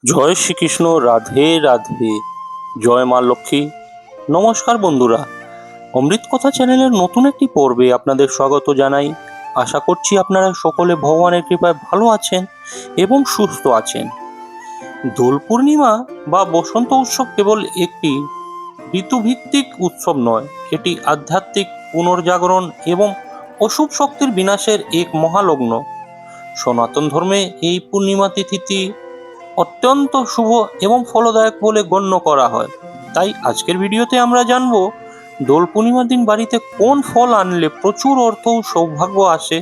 জয় শ্রীকৃষ্ণ। রাধে রাধে। জয় মা লক্ষ্মী। নমস্কার বন্ধুরা, অমৃত কথা চ্যানেলের নতুন একটি পর্বে আপনাদের স্বাগত জানাই। আশা করছি আপনারা সকলে ভগবানের কৃপায় ভালো আছেন এবং সুস্থ আছেন। দোল পূর্ণিমা বা বসন্ত উৎসব কেবল একটি ঋতুভিত্তিক উৎসব নয়, এটি আধ্যাত্মিক পুনর্জাগরণ এবং অশুভ শক্তির বিনাশের এক মহালগ্ন। সনাতন ধর্মে এই পূর্ণিমা তিথিটি অত্যন্ত শুভ এবং ফলদায়ক বলে গণ্য করা হয়। তাই আজকের ভিডিওতে আমরা জানব দোল পূর্ণিমার দিন বাড়িতে কোন ফল আনলে প্রচুর অর্থ ও সৌভাগ্য আসে,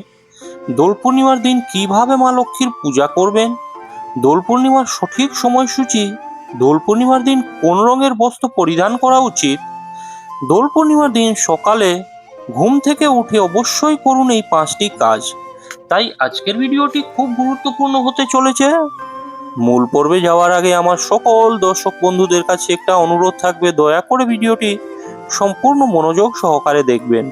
দোল পূর্ণিমার দিন কিভাবে মা লক্ষ্মীর পূজা করবেন, দোল পূর্ণিমার সঠিক সময়সূচি, দোল পূর্ণিমার দিন কোন রঙের বস্ত্র পরিধান করা উচিত, দোল পূর্ণিমার দিন সকালে ঘুম থেকে উঠে অবশ্যই করুন এই 5টি কাজ। তাই আজকের ভিডিওটি খুব গুরুত্বপূর্ণ হতে চলেছে। মূল পর্বে যাওয়ার আগে আমার সকল দর্শক বন্ধুদের কাছে একটা অনুরোধ থাকবে, দয়া করে ভিডিওটি সম্পূর্ণ মনোযোগ সহকারে দেখবেন।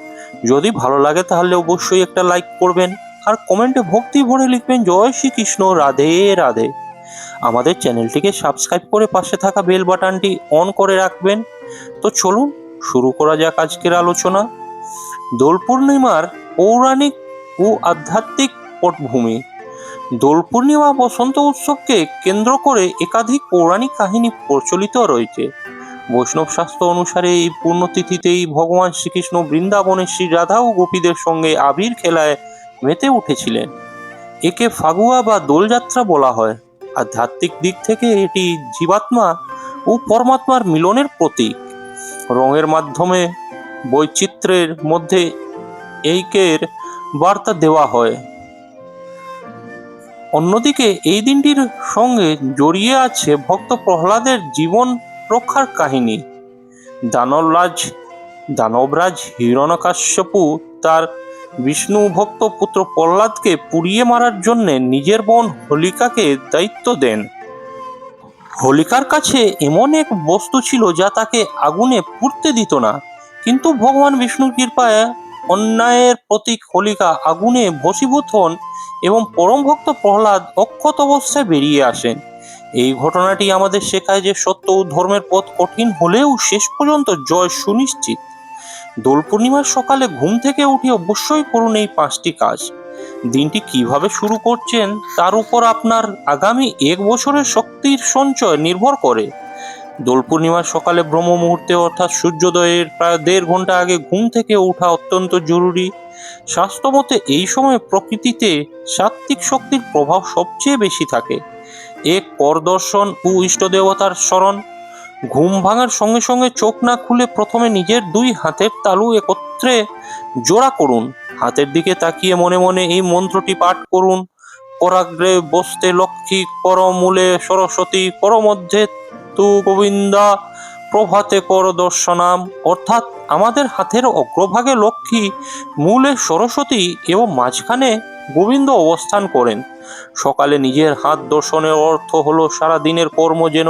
যদি ভালো লাগে তাহলে অবশ্যই একটা লাইক করবেন আর কমেন্টে ভক্তি ভরে লিখবেন জয় শ্রীকৃষ্ণ, রাধে রাধে। আমাদের চ্যানেলটিকে সাবস্ক্রাইব করে পাশে থাকা বেল বাটনটি অন করে রাখবেন। তো চলুন শুরু করা যাক আজকের আলোচনা। দোল পূর্ণিমার পৌরাণিক ও আধ্যাত্মিক পটভূমি। দোল পূর্ণিমা বসন্ত উৎসবকে কেন্দ্র করে একাধিক পৌরাণিক কাহিনী প্রচলিত রয়েছে। বৈষ্ণব শাস্ত্র অনুসারে এই পুণ্যতিথিতেই ভগবান শ্রীকৃষ্ণ বৃন্দাবনে শ্রী রাধা ও গোপীদের সঙ্গে আবির খেলায় মেতে উঠেছিলেন। একে ফাগুয়া বা দোলযাত্রা বলা হয়। আধ্যাত্মিক দিক থেকে এটি জীবাত্মা ও পরমাত্মার মিলনের প্রতীক। রঙের মাধ্যমে বৈচিত্র্যের মধ্যে ঐক্যের বার্তা দেওয়া হয়। অন্যদিকে এই দিনটির সঙ্গে জড়িয়ে আছে ভক্ত প্রহ্লাদের জীবন রক্ষার কাহিনী। দানবরাজ হিরণ্যকশ্যপু তার বিষ্ণু ভক্ত পুত্র প্রহ্লাদকে পুড়িয়ে মারার জন্য নিজের বোন হোলিকাকে দায়িত্ব দেন। হোলিকার কাছে এমন এক বস্তু ছিল যা তাকে আগুনে পুড়তে দিত না, কিন্তু ভগবান বিষ্ণুর কৃপায় অন্যায়ের প্রতীক হোলিকা আগুনে ভস্মীভূত হন এবং পরম ভক্ত প্রহ্লাদ অক্ষত অবস্থায় বেরিয়ে আসেন। এই ঘটনাটি আমাদের শেখায় যে সত্য ও ধর্মের পথ কঠিন হলেও শেষ পর্যন্ত জয় সুনিশ্চিত। দোল পূর্ণিমার সকালে ঘুম থেকে উঠে অবশ্যই করুন এই 5টি কাজ। দিনটি কিভাবে শুরু করছেন তার উপর আপনার আগামী 1 বছরের শক্তির সঞ্চয় নির্ভর করে। দোল পূর্ণিমার সকালে ব্রহ্ম মুহূর্তে অর্থাৎ সূর্যোদয়ের প্রায় 1.5 ঘন্টা আগে ঘুম থেকে ওঠা অত্যন্ত জরুরি। স্বাস্থ্যমতে এই সময় প্রকৃতিতে সাত্ত্বিক শক্তির প্রভাব সবচেয়ে বেশি থাকে। এক কর দর্শন ও ইষ্ট দেবতার স্মরণ। ঘুম ভাঙার সঙ্গে সঙ্গে চোখ না খুলে প্রথমে নিজের 2 হাতের তালু একত্রে জোড়া করুন। হাতের দিকে তাকিয়ে মনে মনে এই মন্ত্রটি পাঠ করুন। করাগ্রে বসতে লক্ষ্মী, কর মূলে সরস্বতী, কর মধ্যে তু গোবিন্দা, প্রভাতে কর দর্শনাম। অর্থাৎ আমাদের হাতের অগ্রভাগে লক্ষ্মী, মূলে সরস্বতী এবং মাঝখানে গোবিন্দ অবস্থান করেন। সকালে নিজের হাত দর্শনের অর্থ হলো সারা দিনের কর্ম যেন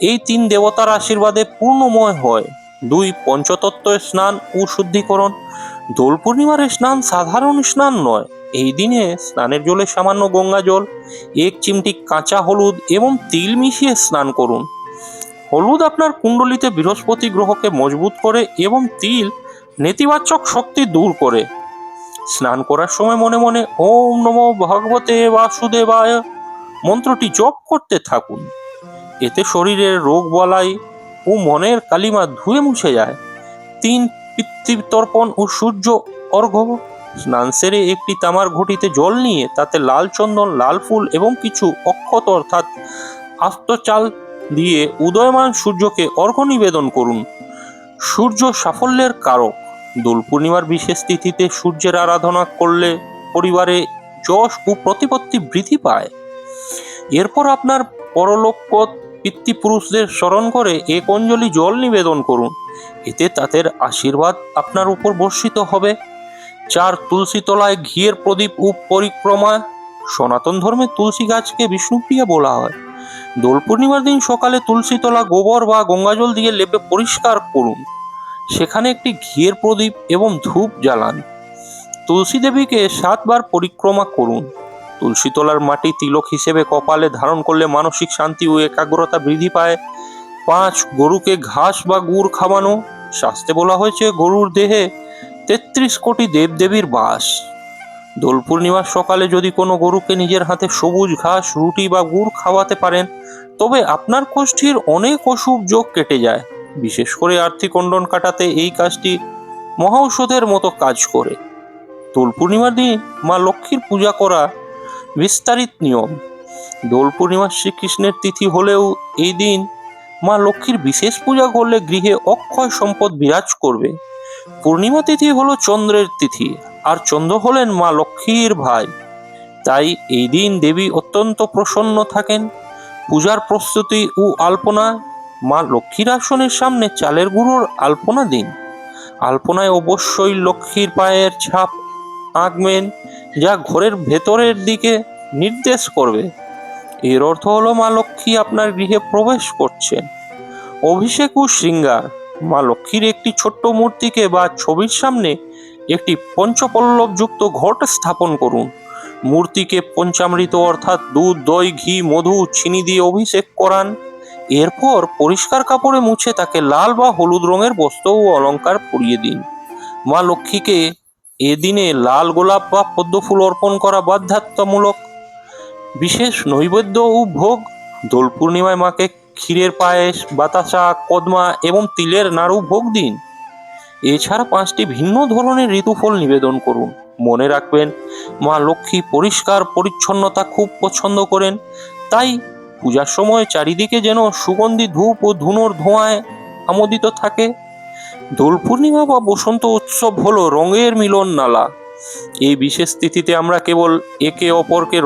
এই 3 দেবতার আশীর্বাদে পূর্ণময় হয়। 2 পঞ্চতত্ত্বের স্নান ও শুদ্ধিকরণ। দোল পূর্ণিমার স্নান সাধারণ স্নান নয়। এই দিনে স্নানের জলে সামান্য গঙ্গা জল, 1 চিমটি কাঁচা হলুদ এবং তিল মিশিয়ে স্নান করুন। হলুদ আপনার কুণ্ডলিতে বৃহস্পতি গ্রহকে মজবুত করে এবং তিল নেতিবাচক শক্তি দূর করে। স্নান করার সময় মনে মনে ওম নমো ভগবতে বাসুদেবায় মন্ত্রটি জপ করতে থাকুন। এতে শরীরের রোগ বালাই ও মনের কালিমা ধুয়ে মুছে যায়। 3 পিতৃতর্পণ ও সূর্য অর্ঘ্য। স্নান সেরে একটি তামার ঘটিতে জল নিয়ে তাতে লাল চন্দন, লাল ফুল এবং কিছু অক্ষত অর্থাৎ আস্ত চাল দিয়ে উদয়মান সূর্যকে অর্ঘ্য নিবেদন করুন। সূর্য সাফল্যের কারক। দোল পূর্ণিমার বিশেষ তিথিতে সূর্যের আরাধনা করলে পরিবারে যশ ও প্রতিপত্তি বৃদ্ধি পায়। এরপর আপনার পরলোকগত পিতৃপুরুষদের স্মরণ করে 1 অঞ্জলি জল নিবেদন করুন। এতে তাদের আশীর্বাদ আপনার উপর বর্ষিত হবে। 4 তুলসী তলায় ঘিয়ের প্রদীপ ও পরিক্রমা। সনাতন ধর্মে তুলসী গাছকে বিষ্ণুপ্রিয়া বলা হয়। দোল পূর্ণিমার দিন সকালে তুলসী তলা গোবর বা গঙ্গাজল দিয়ে লেপে পরিষ্কার করুন। সেখানে একটি ঘিয়ের প্রদীপ এবং ধূপ জ্বালান। তুলসী দেবীকে 7 বার পরিক্রমা করুন। তুলসী তলার মাটি তিলক হিসেবে কপালে ধারণ করলে মানসিক শান্তি ও একাগ্রতা বৃদ্ধি পায়। 5. গরুকে ঘাস বা গুড় খাওয়ানো। শাস্ত্রে বলা হয়েছে গরুর দেহে 33 কোটি দেবদেবীর বাস। দোল পূর্ণিমার সকালে যদি কোনো গরুকে নিজের হাতে সবুজ ঘাস, রুটি বা গুড় খাওয়াতে পারেন, তবে আপনার কোষ্ঠীর অনেক অশুভ যোগ কেটে যায়। বিশেষ করে আর্থিক অন্ডন কাটাতে এই কাজটি মহা ঔষধের মতো কাজ করে। দোল পূর্ণিমার দিন মা লক্ষ্মীর পূজা করা বিস্তারিত নিয়ম। দোল পূর্ণিমা শ্রীকৃষ্ণের তিথি হলেও এই দিন মা লক্ষ্মীর বিশেষ পূজা করলে গৃহে অক্ষয় সম্পদ বিরাজ করবে। পূর্ণিমা তিথি হলো চন্দ্রের তিথি, আর চন্দ্র হলেন মা লক্ষ্মীর ভাই। তাই এই দিন দেবী অত্যন্ত প্রসন্ন থাকেন। পূজার প্রস্তুতি ও আলপনা। মা লক্ষ্মীর আসনের সামনে চালের গুঁড়োর আলপনা দিন। আলপনায় অবশ্যই লক্ষ্মীর পায়ের ছাপ আঁকবেন, যা ঘরের ভেতরের দিকে নির্দেশ করবে। এর অর্থ হলো মা লক্ষ্মী আপনার গৃহে প্রবেশ করছেন। অভিষেক ও শৃঙ্গার। মা লক্ষ্মীর একটি ছোট্ট মূর্তিকে বা ছবির সামনে একটি পঞ্চপল্লব যুক্ত ঘট স্থাপন করুন। মূর্তিকে পঞ্চামৃত অর্থাৎ দুধ, দই, ঘি, মধু, চিনি দিয়ে অভিষেক করান। এরপর পরিষ্কার কাপড়ে মুছে তাকে লাল বা হলুদ রঙের বস্ত্র ও অলঙ্কার পরিয়ে দিন। মা লক্ষ্মীকে এদিনে লাল গোলাপ বা পদ্ম ফুল অর্পণ করা বাধ্যতামূলক। বিশেষ নৈবেদ্য ও ভোগ। দোল পূর্ণিমায় মাকে ক্ষীরের পায়েস, বাতাসা, কদমা এবং তিলের নাড়ু ভোগ দিন। এছাড়া 5টি ভিন্ন ধরনের ঋতুফল নিবেদন করুন। মনে রাখবেন, মা লক্ষ্মী পরিষ্কার পরিচ্ছন্নতা খুব পছন্দ করেন। তাই পূজার সময় চারিদিকে যেন সুগন্ধি ধূপ ও ধুনোর ধোঁয়ায় আমোদিত থাকে। দোল পূর্ণিমা বা বসন্ত উৎসব হলো রঙের মিলন নালা। এই বিশেষ তিথিতে আমরা কেবল একে অপরকে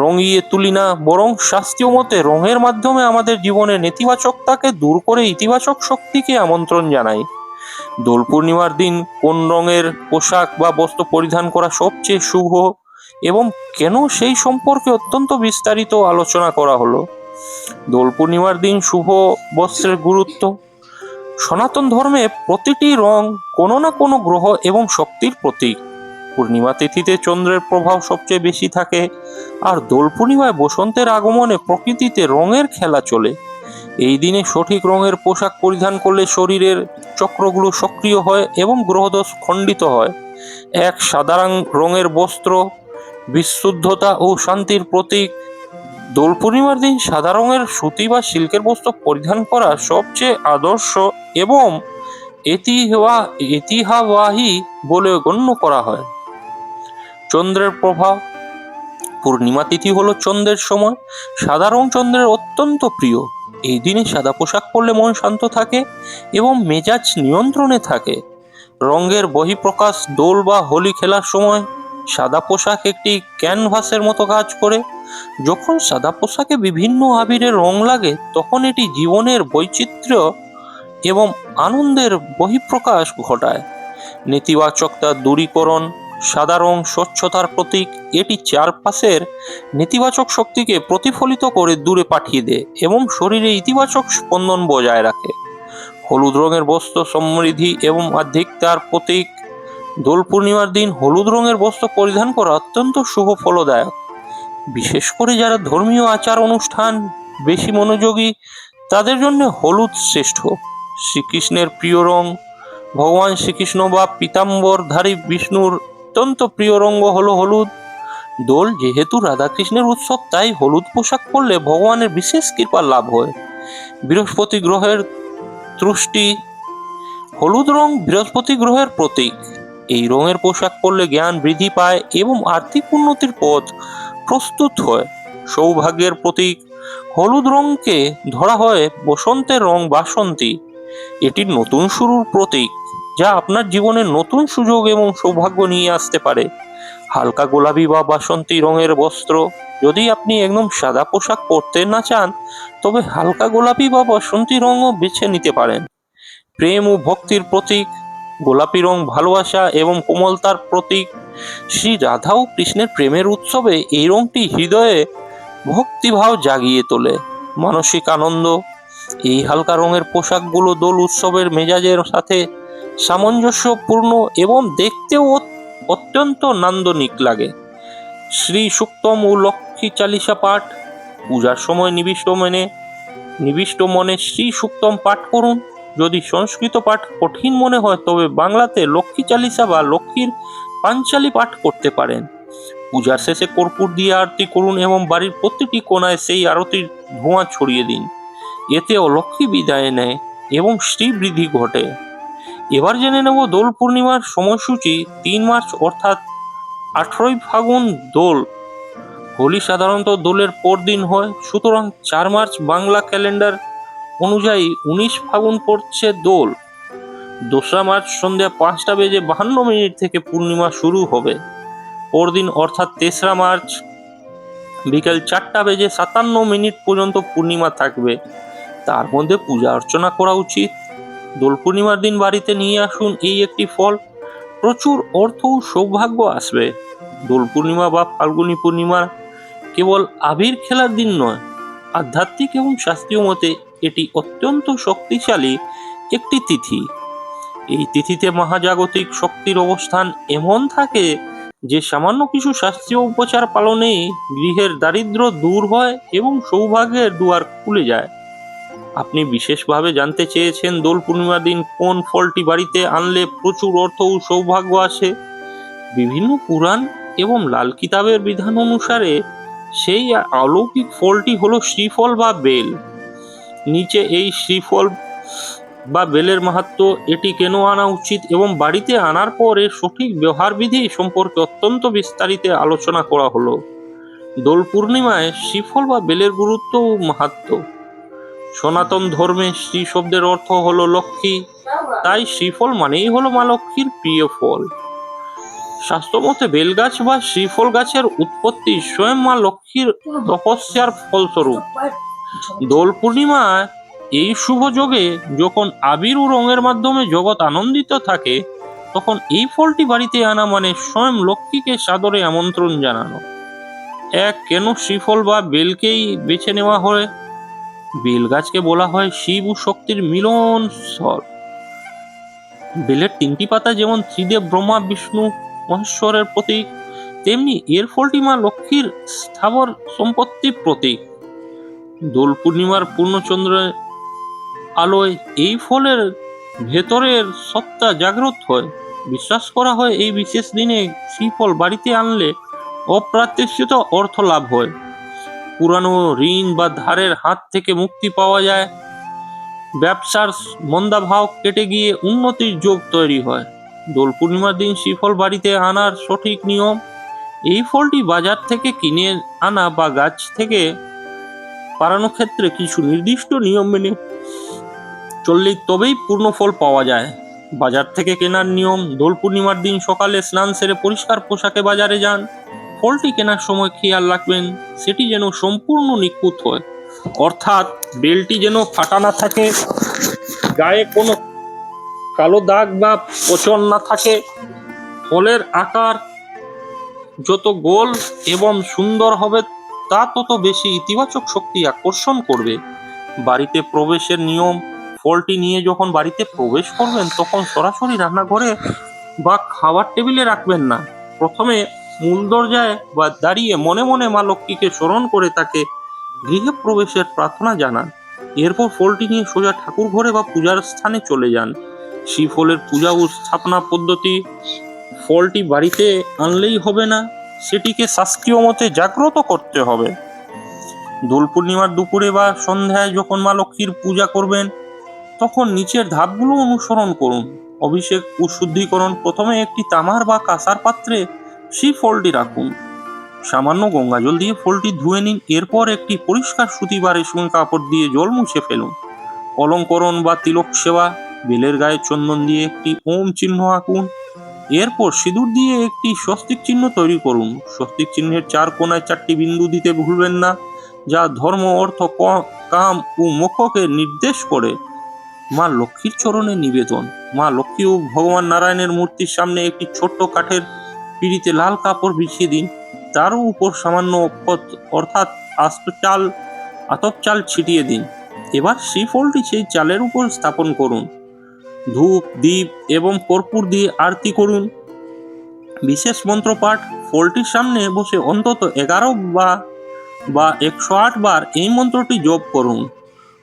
রঙিয়ে তুলি না, বরং শাস্ত্রীয় মতে রঙের মাধ্যমে আমাদের জীবনে নেতিবাচকতাকে দূর করে ইতিবাচক শক্তিকে আমন্ত্রণ জানাই। দোল পূর্ণিমার দিন কোন রঙের পোশাক বা বস্ত্র পরিধান করা সবচেয়ে শুভ এবং কেন, সেই সম্পর্কে অত্যন্ত বিস্তারিত আলোচনা করা হলো। দোল পূর্ণিমার দিন শুভ বস্ত্রের গুরুত্ব। সনাতন ধর্মে প্রতিটি রং কোনো না কোনো গ্রহ এবং শক্তির প্রতীক। পূর্ণিমা তিথিতে চন্দ্রের প্রভাব সবচেয়ে বেশি থাকে, আর দোল পূর্ণিমায় বসন্তের আগমনে প্রকৃতিতে রঙের খেলা চলে। এই দিনে সঠিক রঙের পোশাক পরিধান করলে শরীরের চক্রগুলো সক্রিয় হয় এবং গ্রহদোষ খণ্ডিত হয়। এক সাদা রঙের বস্ত্র বিশুদ্ধতা ও শান্তির প্রতীক। দোল পূর্ণিমার দিন সাদা রঙের সুতি বা সিল্কের বস্ত্র পরিধান করা সবচেয়ে আদর্শ এবং ঐতিহ্যবাহী বলে গণ্য করা হয়। চন্দ্রের প্রভাব। পূর্ণিমা তিথি হলো চন্দ্রের সময়। সাদা রং চন্দ্রের অত্যন্ত প্রিয়। এই দিনে সাদা পোশাক পরলে মন শান্ত থাকে এবং মেজাজ নিয়ন্ত্রণে থাকে। রঙের বহিঃপ্রকাশ। দোল বা হোলি খেলার সময় সাদা পোশাক একটি ক্যানভাসের মতো কাজ করে। যখন সাদা পোশাকে বিভিন্ন আবিরের রং লাগে, তখন এটি জীবনের বৈচিত্র্য এবং আনন্দের বহিঃপ্রকাশ ঘটায়। নেতিবাচকতা দূরীকরণ। সাদা রং স্বচ্ছতার প্রতীক। এটি চারপাশের নেতিবাচক শক্তিকে প্রতিফলিত করে দূরে পাঠিয়ে দেয় এবং শরীরে ইতিবাচক স্পন্দন বজায় রাখে। হলুদ রঙের বস্ত্র সমৃদ্ধি এবং আধ্যাত্মিকতার প্রতীক। দোল পূর্ণিমার দিন হলুদ রঙের বস্ত্র পরিধান করা অত্যন্ত শুভ ফলদায়ক। বিশেষ করে যারা ধর্মীয় আচার অনুষ্ঠান বেশি মনোযোগী, তাদের জন্য হলুদ শ্রেষ্ঠ। শ্রীকৃষ্ণের প্রিয় রং। ভগবান শ্রীকৃষ্ণ বা পীতাম্বরধারী বিষ্ণুর অত্যন্ত প্রিয় রঙ হলো হলুদ। দোল যেহেতু রাধাকৃষ্ণের উৎসব, তাই হলুদ পোশাক পরলে ভগবানের বিশেষ কৃপা লাভ হয়। বৃহস্পতি গ্রহের তুষ্টি। হলুদ রং বৃহস্পতি গ্রহের প্রতীক। এই রঙের পোশাক পরলে জ্ঞান বৃদ্ধি পায় এবং আর্থিক উন্নতির পথ প্রস্তুত হয়। সৌভাগ্যের প্রতীক। হলুদ রঙকে ধরা হয় বসন্তের রং বাসন্তী। এটি নতুন শুরুর প্রতীক, যা আপনার জীবনে নতুন সুযোগ এবং সৌভাগ্য নিয়ে আসতে পারে। হালকা গোলাপি বা বাসন্তী রঙের বস্ত্র। যদি আপনি একদম সাদা পোশাক পরতে না চান, তবে হালকা গোলাপি বা বাসন্তী রঙও বেছে নিতে পারেন। প্রেম ও ভক্তির প্রতীক। গোলাপি রং ভালোবাসা এবং কোমলতার প্রতীক। শ্রী রাধা ও কৃষ্ণের প্রেমের উৎসবে এই রংটি হৃদয়ে ভক্তিভাব জাগিয়ে তোলে। মানসিক আনন্দ। এই হালকা রঙের পোশাকগুলো দোল উৎসবের মেজাজের সাথে সামঞ্জস্যপূর্ণ এবং দেখতেও অত্যন্ত নান্দনিক লাগে। শ্রী সুক্তম ও লক্ষ্মী চালিসা পাঠ। পূজার সময় নিবিষ্ট মনে শ্রী সুক্তম পাঠ করুন। যদি সংস্কৃত পাঠ কঠিন মনে হয় তবে বাংলাতে লক্ষ্মী চালিসা বা লক্ষ্মীর পাঞ্চালী পাঠ করতে পারেন। পূজার শেষে কর্পূর দিয়ে আরতি করুন এবং বাড়ির প্রতিটি কোণায় সেই আরতির ধোঁয়া ছড়িয়ে দিন। এতে অলক্ষ্মী বিদায় নেয় এবং শ্রীবৃদ্ধি ঘটে। এবার জেনে নেব দোল পূর্ণিমার সময়সূচি। ৩ মার্চ অর্থাৎ 18ই ফাগুন দোল। হোলি সাধারণত দোলের পরদিন হয়, সুতরাং 4 মার্চ বাংলা ক্যালেন্ডার অনুযায়ী 19 ফাগুন পড়ছে দোল। 2রা মার্চ সন্ধ্যা 5:52 থেকে পূর্ণিমা শুরু হবে। পরদিন অর্থাৎ 3রা মার্চ বিকেল 4:57 পর্যন্ত পূর্ণিমা থাকবে। তার মধ্যে পূজা অর্চনা করা উচিত। দোল পূর্ণিমার দিন বাড়িতে নিয়ে আসুন এই একটি ফল, প্রচুর অর্থ ও সৌভাগ্য আসবে। দোল পূর্ণিমা বা ফাল্গুনী পূর্ণিমা কেবল আবির খেলার দিন নয়, আধ্যাত্মিক এবং শাস্ত্রীয় মতে এটি অত্যন্ত শক্তিশালী একটি তিথি। এই তিথিতে মহাজাগতিক শক্তির অবস্থান এমন থাকে যে সামান্য কিছু শাস্ত্রীয় উপচার পালনেই গৃহের দারিদ্র্য দূর হয় এবং সৌভাগ্যের দুয়ার খুলে যায়। আপনি বিশেষভাবে জানতে চেয়েছেন দোল পূর্ণিমার দিন কোন ফলটি বাড়িতে আনলে প্রচুর অর্থ ও সৌভাগ্য আসে। বিভিন্ন পুরাণ এবং লাল কিতাবের বিধান অনুসারে সেই অলৌকিক ফলটি হলো শ্রীফল বা বেল। নিচে এই শ্রীফল বা বেলের মাহাত্ম্য, এটি কেন আনা উচিত এবং বাড়িতে আনার পর এর সঠিক ব্যবহার বিধি সম্পর্কে অত্যন্ত বিস্তারিত আলোচনা করা হলো। দোল পূর্ণিমায় শ্রীফল বা বেলের গুরুত্ব ও মাহাত্ম্য। সনাতন ধর্মে শ্রী শব্দের অর্থ হলো লক্ষ্মী, তাই শ্রীফল মানেই হলো মা লক্ষ্মীর প্রিয় ফল। শাস্ত্রমতে বেলগাছ বা শ্রীফল গাছের উৎপত্তি স্বয়ং মা লক্ষ্মীর তপস্যার ফলস্বরূপ। দোল পূর্ণিমা এই শুভ যোগে যখন আবির ও রঙের মাধ্যমে জগৎ আনন্দিত থাকে, তখন এই ফলটি বাড়িতে আনা মানে স্বয়ং লক্ষ্মীকে সাদরে আমন্ত্রণ জানানো। কেন শ্রীফল বা বেলকেই বেছে নেওয়া হয়? বেল গাছকে বলা হয় শিব ও শক্তির মিলন স্থল। বেলের 3টি পাতা যেমন ত্রিদেব ব্রহ্মা বিষ্ণু মহেশ্বরের প্রতীক, তেমনি এর ফলটি মা লক্ষ্মীর স্থাবর সম্পত্তির প্রতীক। দোল পূর্ণিমার পূর্ণচন্দ্রের আলোয় এই ফলের ভেতরের সত্তা জাগ্রত হয়। বিশ্বাস করা হয় এই বিশেষ দিনে শ্রীফল বাড়িতে আনলে অপ্রত্যাশিত অর্থ লাভ হয়, পুরানো ঋণ বা ধারের হাত থেকে মুক্তি পাওয়া যায়, ব্যবসার মন্দাভাব কেটে গিয়ে উন্নতির যোগ তৈরি হয়। দোল পূর্ণিমার দিন শ্রীফল বাড়িতে আনার সঠিক নিয়ম। এই ফলটি বাজার থেকে কিনে আনা বা গাছ থেকে পাড়ানো ক্ষেত্রে কিছু নির্দিষ্ট নিয়ম মেনে চললেই তবেই পূর্ণ ফল পাওয়া যায়। বাজার থেকে কেনার নিয়ম: দোল পূর্ণিমার দিন সকালে স্নান সেরে পরিষ্কার পোশাকে বাজারে যান। ফলটি কেনার সময় খেয়াল রাখবেন সেটি যেন সম্পূর্ণ নিখুঁত হয়, অর্থাৎ বেলটি যেন ফাটা না থাকে, গায়ে কোনো কালো দাগ বা পচন না থাকে। ফলের আকার যত গোল এবং সুন্দর হবে তা তত বেশি ইতিবাচক শক্তি আকর্ষণ করবে। বাড়িতে প্রবেশের নিয়ম: ফলটি নিয়ে যখন বাড়িতে প্রবেশ করবেন তখন সরাসরি রান্নাঘরে বা খাবার টেবিলে রাখবেন না। প্রথমে মূল দরজায় বা দাঁড়িয়ে মনে মনে মা লক্ষ্মীকে স্মরণ করে তাকে গৃহে প্রবেশের প্রার্থনা জানান। এরপর ফলটি নিয়ে সোজা ঠাকুর ঘরে বা পূজার স্থানে চলে যান। শ্রীফলের পূজা ও স্থাপনা পদ্ধতি: ফলটি বাড়িতে আনলেই হবে না, সেটিকে শাস্ত্রীয় মতে জাগ্রত করতে হবে। দোল পূর্ণিমার দুপুরে বা সন্ধ্যায় যখন মা লক্ষ্মীর পূজা করবেন তখন নিচের ধাপগুলো অনুসরণ করুন। অভিষেক ও শুদ্ধিকরণ: প্রথমে একটি তামার বা কাঁসার পাত্রে শ্রীফলটি রাখুন। সামান্য গঙ্গাজল দিয়ে ফলটি ধুয়ে নিন। এরপর একটি পরিষ্কার সুতি বা রেশমি কাপড় দিয়ে জল মুছে ফেলুন। অলঙ্করণ বা তিলক সেবা: বেলের গায়ে চন্দন দিয়ে একটি ওম চিহ্ন আঁকুন। এরপর সিঁদুর দিয়ে একটি স্বস্তিক চিহ্ন তৈরি করুন। স্বস্তিক চিহ্নের 4 কোণায় 4টি বিন্দু দিতে ভুলবেন না, যা ধর্ম, অর্থ, কাম ও মোক্ষকে নির্দেশ করে। মা লক্ষ্মীর চরণে নিবেদন: মা লক্ষ্মী ও ভগবান নারায়ণের মূর্তির সামনে একটি ছোট্ট কাঠের পিঁড়িতে লাল কাপড় বিছিয়ে দিন। তার উপর সামান্য অক্ষত অর্থাৎ আতপ চাল ছিটিয়ে দিন। এবার শ্রীফলটি সেই চালের উপর স্থাপন করুন। ধূপ, দীপ এবং কর্পূর দিয়ে আরতি করুন। বিশেষ মন্ত্রপাঠ: ফলটির সামনে বসে অন্তত 11 বা 108 বার এই মন্ত্রটি জপ করুন।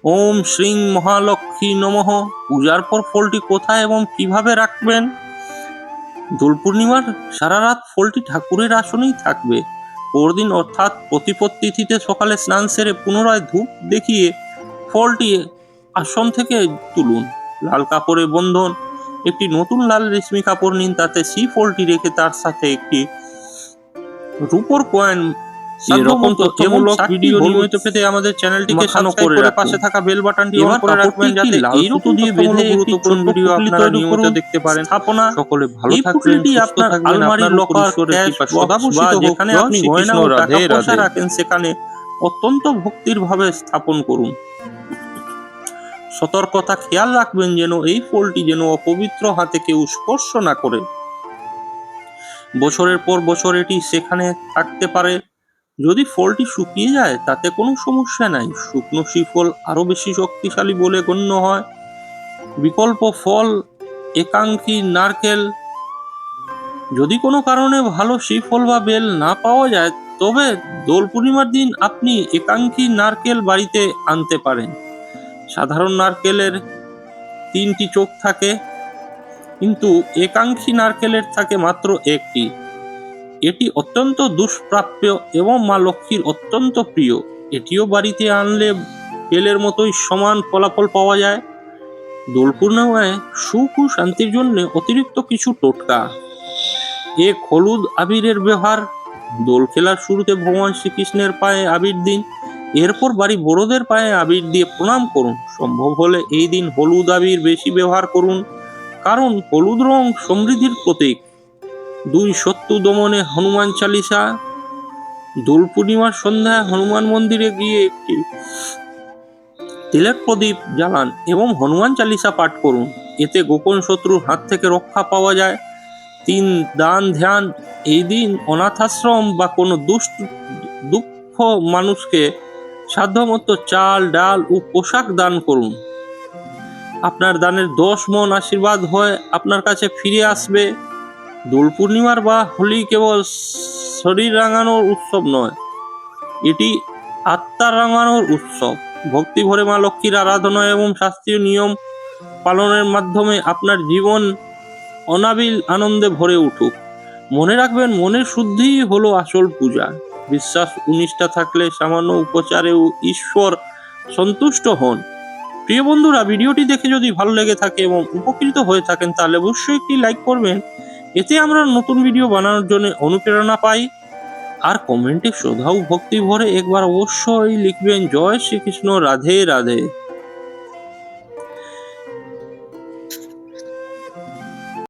ওম শ্রীং মহালক্ষ্মী নমঃ। পূজার পর ফলটি কোথায় এবং কিভাবে রাখবেন? দোল পূর্ণিমার সারা রাত ফলটি ঠাকুরের আসনেই থাকবে। পরদিন অর্থাৎ প্রতিপদ তিথিতে সকালে স্নান সেরে পুনরায় ধূপ দেখিয়ে ফলটি আসন থেকে তুলুন। লাল কাপড়ে বন্ধন। একটি নতুন লাল রেশমি কাপড় নিন, তাতে সেই ফলটি রেখে তার সাথে একটি রূপোর কয়েন। এরকম তথ্যমূলক ভিডিও নিয়মিত পেতে আমাদের চ্যানেলটিকে সাবস্ক্রাইব করে পাশে থাকা বেল বাটনটি অন করে রাখবেন, যাতে এই সুতো দিয়ে বেঁধে গুরুত্বপূর্ণ ভিডিও আপনারা নিয়মিত দেখতে পারেন। স্থাপনা। সকলে ভালো থাকবেন, সুস্থ থাকবেন। আলমারি, লকার, ক্যাশ বক্স বা যেখানে আপনি গয়না ও টাকা পয়সা রাখেন সেখানে অত্যন্ত ভক্তির ভাবে স্থাপন করুন। সতর্কতা, খেয়াল রাখবেন যেন এই ফলটি যেন অপবিত্র হাতে কেউ স্পর্শ না করে। বছরের পর বছর এটি সেখানে থাকতে পারে। যদি ফলটি শুকিয়ে যায় তাতে কোনো সমস্যা নাই। শুকনো শিফল আরো বেশি শক্তিশালী বলে গণ্য হয়। বিকল্প ফল একাঙ্কি নারকেল। যদি কোনো কারণে ভালো শিফল বা বেল না পাওয়া যায়, তবে দোল পূর্ণিমার দিন আপনি একাঙ্কি নারকেল বাড়িতে আনতে পারেন। সাধারণ নারকেলের 3টি চোখ থাকে, কিন্তু একাঙ্কি নারকেলের থাকে মাত্র 1টি। এটি অত্যন্ত দুষ্প্রাপ্য এবং মা লক্ষ্মীর অত্যন্ত প্রিয়। এটিও বাড়িতে আনলে বেলের মতোই সমান ফলাফল পাওয়া যায়। দোল পূর্ণিমায় সুখ ও শান্তির জন্য অতিরিক্ত কিছু টোটকা। হলুদ আবিরের ব্যবহার। দোল খেলার শুরুতে ভগবান শ্রীকৃষ্ণের পায়ে আবির দিন। এরপর বাড়ি বড়দের পায়ে আবির দিয়ে প্রণাম করুন। সম্ভব হলে এই দিন হলুদ আবির বেশি ব্যবহার করুন, কারণ হলুদ রং সমৃদ্ধির প্রতীক। 2 শত্রু দমনে হনুমান চালিসা। দোল পূর্ণিমার সন্ধ্যায় হনুমান মন্দিরে গিয়ে একটি তেলের প্রদীপ জ্বালান এবং হনুমান চালিসা পাঠ করুন। এতে গোপন শত্রুর হাত থেকে রক্ষা পাওয়া যায়। 3 দান ধ্যান। এই দিন অনাথাশ্রম বা কোনো দুঃখ মানুষকে সাধ্যমতো চাল, ডাল ও পোশাক দান করুন। আপনার দানের 10 মণ আশীর্বাদ হয়ে আপনার কাছে ফিরে আসবে। দোল পূর্ণিমার বা হোলি কেবল শরীর রাঙানোর উৎসব নয়, এটি আত্মার রাঙানোর উৎসব। ভক্তি ভরে মা লক্ষ্মীর আরাধনা এবং শাস্ত্রীয় নিয়ম পালনের মাধ্যমে আপনার জীবন অনাবিল আনন্দে ভরে উঠুক। মনে রাখবেন, মনের শুদ্ধিই হলো আসল পূজা। বিশ্বাস ও নিষ্ঠা থাকলে সামান্য উপচারেও ঈশ্বর সন্তুষ্ট হন। প্রিয় বন্ধুরা, ভিডিওটি দেখে যদি ভালো লেগে থাকে এবং উপকৃত হয়ে থাকেন, তাহলে অবশ্যই একটি লাইক করবেন। এতে আমরা নতুন ভিডিও বানানোর জন্য অনুপ্রেরণা পাই। আর কমেন্টে শ্রদ্ধা ও ভক্তি ভরে একবার অবশ্যই লিখবেন, জয় শ্রীকৃষ্ণ, রাধে রাধে।